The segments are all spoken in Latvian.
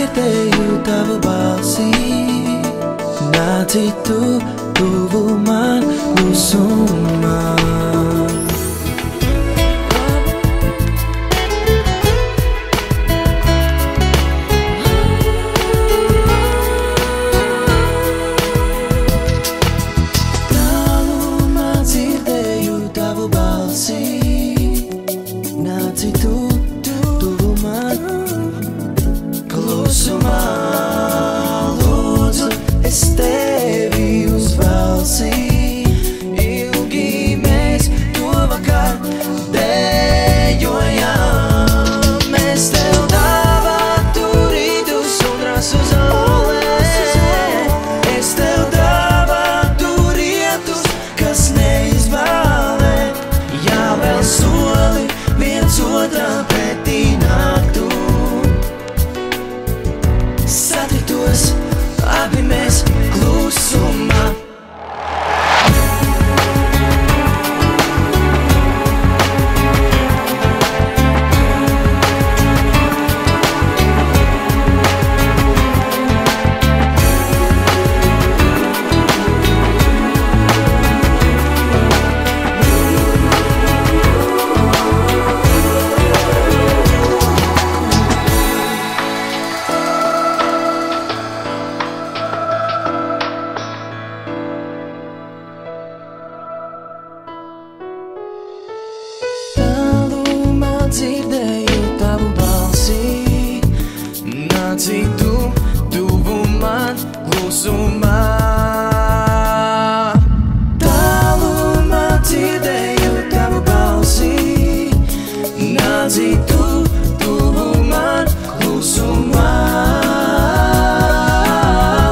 dzirdēju tavu balsi, nāci tu tuvu man klusumā. Tālumā dzirdēju tavu balsi, nāci tu tuvu man klusumā. Lūdzu, es tevi uzvalsi, ilgi mēs to vakar dejojām. Mēs tev dāvātu rītus un rasu zālē, es tev dāvātu rietus, kas neizbālē. Jā, vēl soli viens otram pretī nāktu, satiktos abi mēs klusumā. Dzirdēju tavu balsi, nāci tu tuvu man klusumā. Tālumā dzirdēju tavu balsi, nāci tu tuvu man klusumā.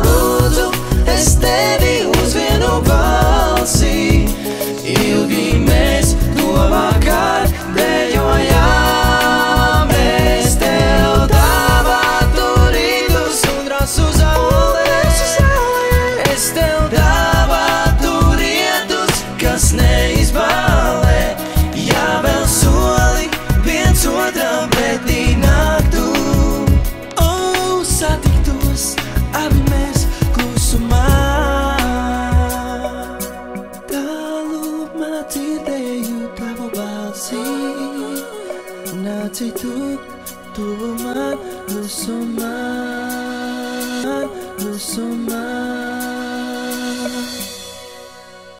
Lūdzu, es tevi uz vienu balsi, ilgi mēs to vakar dejojām. Es tev dāvātu rītus un rasu zālē, es tev dāvātu rietus, kas neizbālē. Jā, vēl soli viens otram pretī nāktu, satiktos abi mēs klusumā. Tālumā dzirdēju tavu balsi, nāci tu tuvu man klusumā, klusumā.